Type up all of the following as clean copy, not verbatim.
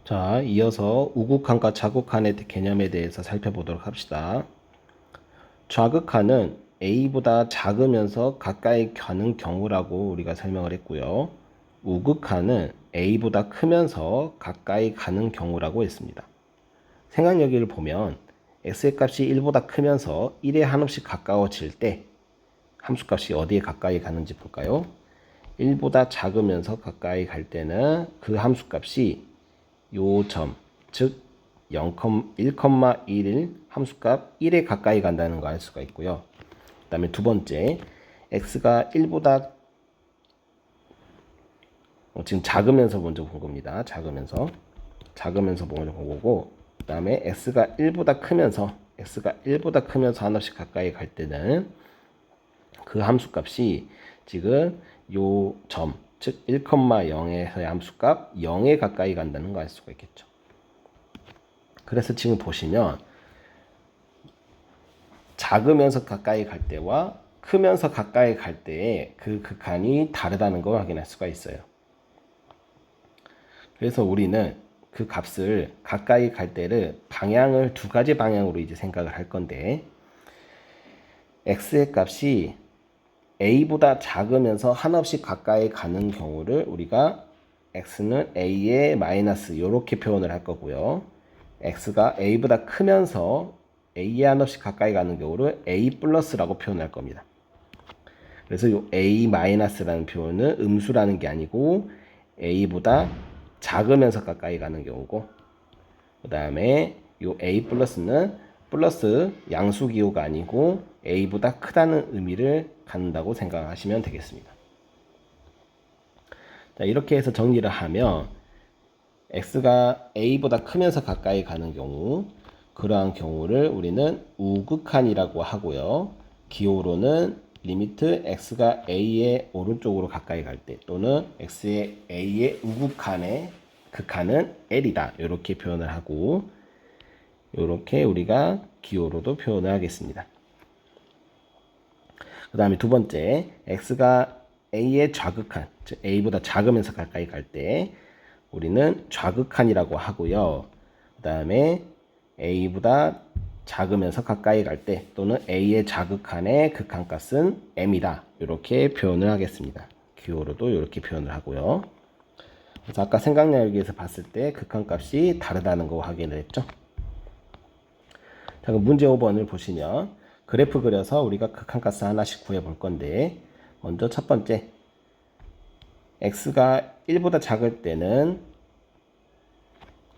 자, 이어서 우극한과 좌극한의 개념에 대해서 살펴보도록 합시다. 좌극한은 A보다 작으면서 가까이 가는 경우라고 우리가 설명을 했고요. 우극한은 A보다 크면서 가까이 가는 경우라고 했습니다. 생각여기를 보면 x의 값이 1보다 크면서 1에 한없이 가까워질 때 함수값이 어디에 가까이 가는지 볼까요? 1보다 작으면서 가까이 갈 때는 그 함수값이 요 점, 즉 1,1 함수값 1에 가까이 간다는 거 알 수가 있고요. 그 다음에 두 번째, x가 1보다 지금 작으면서 먼저 본 겁니다. 작으면서 먼저 본 거고, 그 다음에 x가 1보다 크면서 한없이 가까이 갈 때는 그 함수값이 지금 요 점, 즉 1,0에서의 함수값 0에 가까이 간다는 거 알 수가 있겠죠. 그래서 지금 보시면 작으면서 가까이 갈 때와 크면서 가까이 갈 때의 그 극한이 다르다는 걸 확인할 수가 있어요. 그래서 우리는 그 값을 가까이 갈 때를 방향을 두 가지 방향으로 이제 생각을 할 건데, x의 값이 a보다 작으면서 한없이 가까이 가는 경우를 우리가 x는 a의 마이너스 이렇게 표현을 할 거고요. x가 a보다 크면서 a에 한없이 가까이 가는 경우를 a 플러스라고 표현할 겁니다. 그래서 이 a 마이너스라는 표현은 음수라는 게 아니고 a보다 작으면서 가까이 가는 경우고, 그 다음에 이 a 플러스는 플러스 양수기호가 아니고 a보다 크다는 의미를 갖는다고 생각하시면 되겠습니다. 자, 이렇게 해서 정리를 하면 x가 a보다 크면서 가까이 가는 경우, 그러한 경우를 우리는 우극한이라고 하고요. 기호로는 리미트 x가 a의 오른쪽으로 가까이 갈 때, 또는 x의 a의 우극한의 극한은 l이다, 이렇게 표현을 하고, 이렇게 우리가 기호로도 표현을 하겠습니다. 그 다음에 두 번째, x가 a의 좌극한, 즉 a보다 작으면서 가까이 갈 때 우리는 좌극한이라고 하고요. 그 다음에 a보다 작으면서 가까이 갈 때, 또는 a의 좌극한의 극한값은 m이다, 이렇게 표현을 하겠습니다. 기호로도 이렇게 표현을 하고요. 그래서 아까 생각나기에서 봤을 때 극한값이 다르다는 거 확인을 했죠. 자, 그럼 문제 5번을 보시면 그래프 그려서 우리가 극한값 하나씩 구해 볼 건데, 먼저 첫 번째, x가 1보다 작을 때는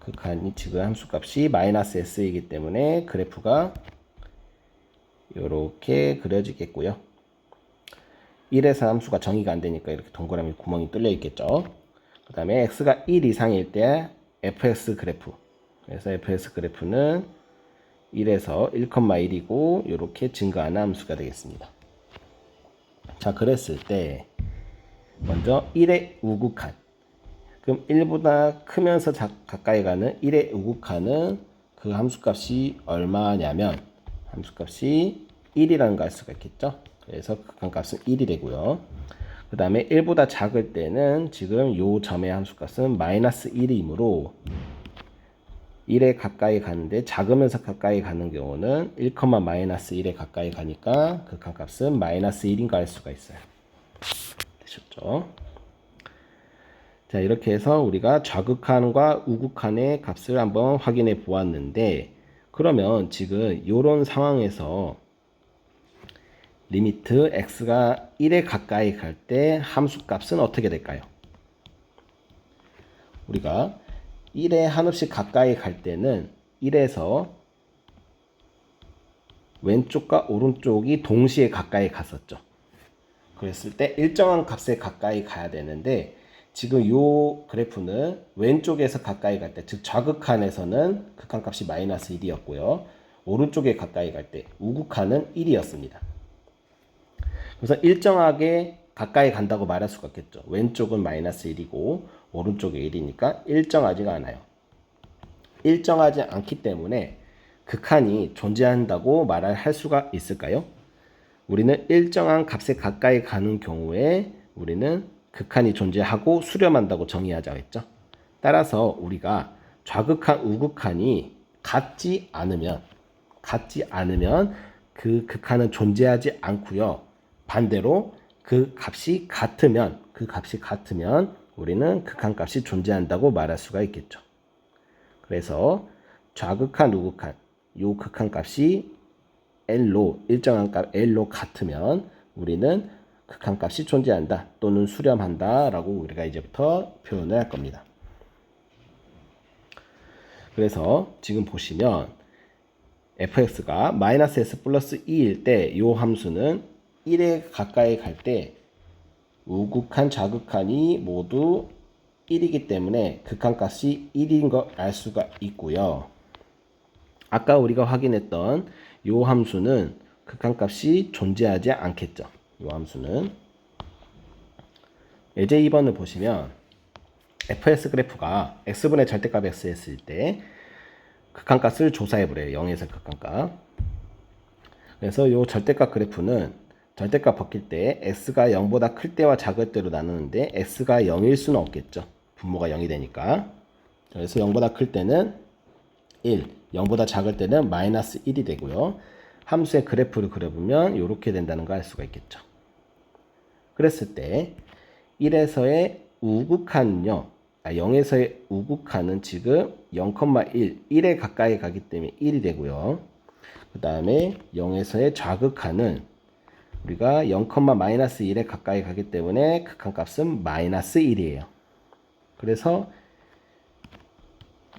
극한이 지금 함수값이 마이너스 s이기 때문에 그래프가 이렇게 그려지겠고요. 1에서 함수가 정의가 안 되니까 이렇게 동그라미 구멍이 뚫려 있겠죠. 그 다음에 x가 1 이상일 때 fx 그래프, 그래서 fx 그래프는 1에서 1,1이고 이렇게 증가하는 함수가 되겠습니다. 자, 그랬을 때 먼저 1의 우극한, 그럼 1보다 크면서 가까이 가는 1의 우극한은 그 함수값이 얼마냐면 함수값이 1이라는 걸 알 수가 있겠죠. 그래서 극한값은 1이 되고요. 그 다음에 1보다 작을 때는 지금 요 점의 함수값은 마이너스 1이므로 1에 가까이 가는데 작으면서 가까이 가는 경우는 1, 마이너스 1에 가까이 가니까 극한값은 마이너스 1인 걸 알 수가 있어요. 되셨죠? 자, 이렇게 해서 우리가 좌극한과 우극한의 값을 한번 확인해 보았는데, 그러면 지금 이런 상황에서 리미트 x가 1에 가까이 갈 때 함수값은 어떻게 될까요? 우리가 1에 한없이 가까이 갈 때는 1에서 왼쪽과 오른쪽이 동시에 가까이 갔었죠. 그랬을 때 일정한 값에 가까이 가야 되는데, 지금 이 그래프는 왼쪽에서 가까이 갈 때, 즉 좌극한에서는 극한값이 마이너스 1이었고요. 오른쪽에 가까이 갈 때 우극한은 1이었습니다. 그래서 일정하게 가까이 간다고 말할 수가 있겠죠. 왼쪽은 마이너스 1이고 오른쪽에 1이니까 일정하지가 않아요. 일정하지 않기 때문에 극한이 존재한다고 할 수가 있을까요? 우리는 일정한 값에 가까이 가는 경우에 우리는 극한이 존재하고 수렴한다고 정의하자고 했죠. 따라서 우리가 좌극한 우극한이 같지 않으면 그 극한은 존재하지 않고요. 반대로 그 값이 같으면 우리는 극한값이 존재한다고 말할 수가 있겠죠. 그래서 좌극한 우극한 요 극한값이 L로 일정한 값 L로 같으면 우리는 극한값이 존재한다 또는 수렴한다 라고 우리가 이제부터 표현을 할 겁니다. 그래서 지금 보시면 fx가 마이너스 s 플러스 2일 때 이 함수는 1에 가까이 갈 때 우극한 좌극한이 모두 1이기 때문에 극한값이 1인 걸 알 수가 있고요. 아까 우리가 확인했던 이 함수는 극한값이 존재하지 않겠죠. 이 함수는 예제 2번을 보시면 fs 그래프가 x분의 절대값 x 했을 때 극한값을 조사해보래요. 0에서 극한값. 그래서 이 절대값 그래프는 절대값 벗길 때 x가 0보다 클 때와 작을 때로 나누는데 x가 0일 수는 없겠죠. 분모가 0이 되니까. 그래서 0보다 클 때는 1, 0보다 작을 때는 마이너스 1이 되고요. 함수의 그래프를 그려보면 이렇게 된다는 걸 알 수가 있겠죠. 그랬을 때 1에서의 우극한은요. 0에서의 우극한은 지금 0,1, 1에 가까이 가기 때문에 1이 되고요. 그 다음에 0에서의 좌극한은 우리가 0,-1에 가까이 가기 때문에 극한값은 마이너스 1이에요. 그래서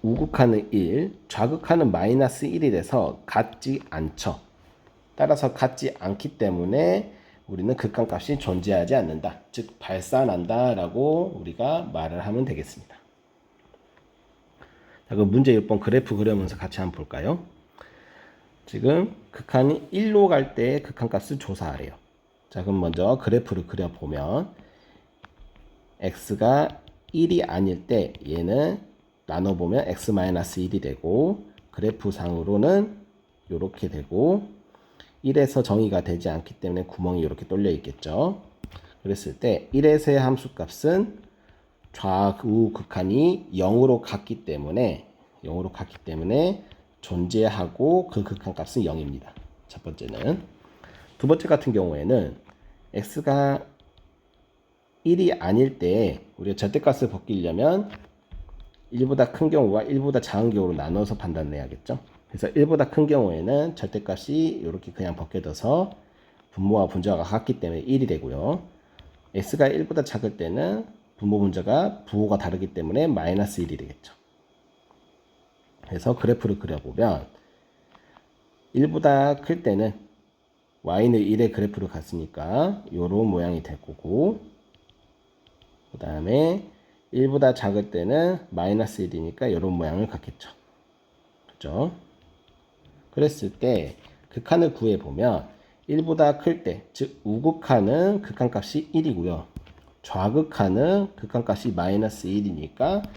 우극한은 1, 좌극한은 마이너스 1이 돼서 같지 않죠. 따라서 같지 않기 때문에 우리는 극한값이 존재하지 않는다. 즉 발산한다 라고 우리가 말을 하면 되겠습니다. 자, 그럼 문제 6번 그래프 그려면서 같이 한번 볼까요? 지금 극한이 1로 갈 때 극한값을 조사하래요. 자, 그럼 먼저 그래프를 그려보면 x가 1이 아닐 때 얘는 나눠보면 x-1이 되고 그래프상으로는 이렇게 되고 1에서 정의가 되지 않기 때문에 구멍이 이렇게 뚫려 있겠죠. 그랬을 때 1에서의 함수값은 좌우 극한이 0으로 갔기 때문에 존재하고 그 극한값은 0입니다. 첫 번째는. 두 번째 같은 경우에는 x가 1이 아닐 때 우리가 절대값을 벗기려면 1보다 큰 경우와 1보다 작은 경우로 나눠서 판단을 해야겠죠. 그래서 1보다 큰 경우에는 절대값이 이렇게 그냥 벗겨져서 분모와 분자가 같기 때문에 1이 되고요. x가 1보다 작을 때는 분모 분자가 부호가 다르기 때문에 마이너스 1이 되겠죠. 그래서 그래프를 그려보면 1보다 클 때는 y는 1의 그래프를 갔으니까 이런 모양이 될 거고 그 다음에 1보다 작을 때는 마이너스 1이니까 이런 모양을 갖겠죠. 그죠? 그랬을 때 극한을 구해보면 1보다 클 때, 즉 우극한은 극한값이 1이고요. 좌극한은 극한값이 마이너스 1이니까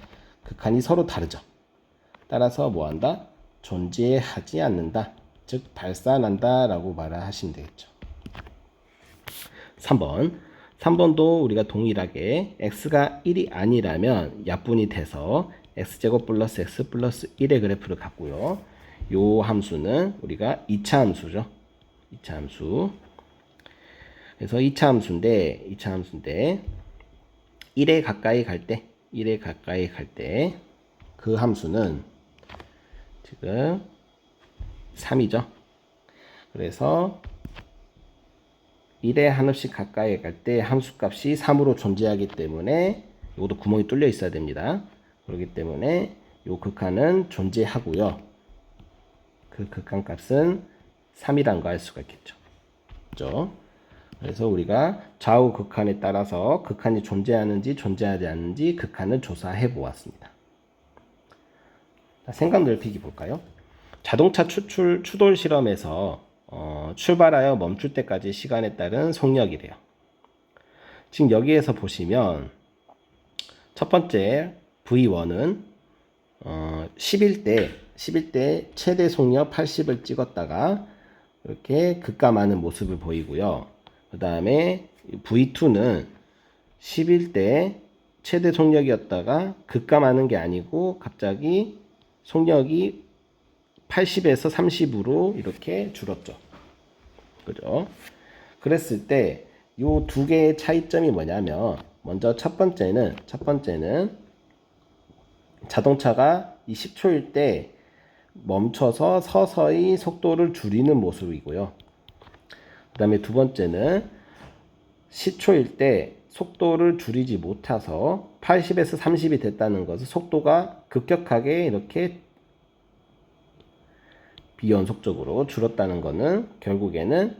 극한이 서로 다르죠. 따라서 뭐한다? 존재하지 않는다. 즉 발산한다 라고 말을 하시면 되겠죠. 3번도 우리가 동일하게 x가 1이 아니라면 약분이 돼서 x제곱 플러스 x 플러스 1의 그래프를 갖고요. 요 함수는 우리가 2차 함수죠. 2차 함수. 그래서 2차 함수인데 1에 가까이 갈 때 그 함수는 지금 3이죠. 그래서 1에 한없씩 가까이 갈 때 함수값이 3으로 존재하기 때문에 이것도 구멍이 뚫려 있어야 됩니다. 그렇기 때문에 이 극한은 존재하고요. 그 극한값은 3이라는 거 알 수가 있겠죠. 그렇죠? 그래서 우리가 좌우 극한에 따라서 극한이 존재하는지 존재하지 않는지 극한을 조사해 보았습니다. 생각 넓히기 볼까요? 자동차 추돌 실험에서 출발하여 멈출 때까지 시간에 따른 속력이래요. 지금 여기에서 보시면 첫 번째 V1은 11대 최대 속력 80을 찍었다가 이렇게 급감하는 모습을 보이고요. 그 다음에 V2는 11대 최대 속력이었다가 급감하는 게 아니고 갑자기 속력이 80에서 30으로 이렇게 줄었죠. 그죠? 그랬을 때 요 두 개의 차이점이 뭐냐면 먼저 첫 번째는 자동차가 이 10초일 때 멈춰서 서서히 속도를 줄이는 모습이고요. 그 다음에 두 번째는 10초일 때 속도를 줄이지 못해서 80에서 30이 됐다는 것은 속도가 급격하게 이렇게 비연속적으로 줄었다는 것은 결국에는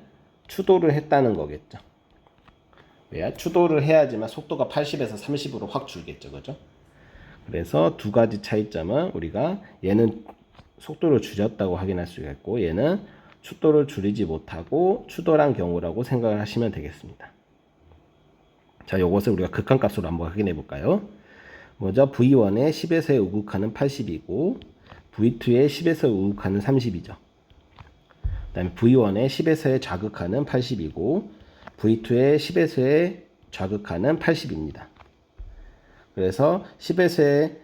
추돌을 했다는 거겠죠. 왜? 추돌을 해야지만 속도가 80에서 30으로 확 줄겠죠. 그죠? 그래서 두 가지 차이점은 우리가 얘는 속도를 줄였다고 확인할 수가 있고 얘는 추돌을 줄이지 못하고 추돌한 경우라고 생각을 하시면 되겠습니다. 자, 요것을 우리가 극한값으로 한번 확인해 볼까요? 먼저 V1의 10에서의 우극한은 80이고 V2의 10에서 우극한은 30이죠. 그 다음에 V1의 10에서의 좌극한은 80이고 V2의 10에서의 좌극한은 80입니다. 그래서 10에서의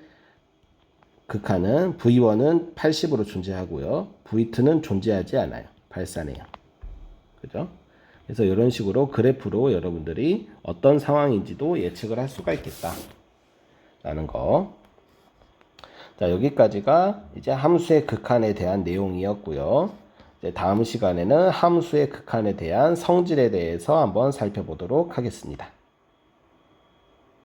극한은 V1은 80으로 존재하고요. V2는 존재하지 않아요. 발산해요. 그죠? 그래서 이런 식으로 그래프로 여러분들이 어떤 상황인지도 예측을 할 수가 있겠다. 라는 거. 자, 여기까지가 이제 함수의 극한에 대한 내용이었고요. 이제 다음 시간에는 함수의 극한에 대한 성질에 대해서 한번 살펴보도록 하겠습니다.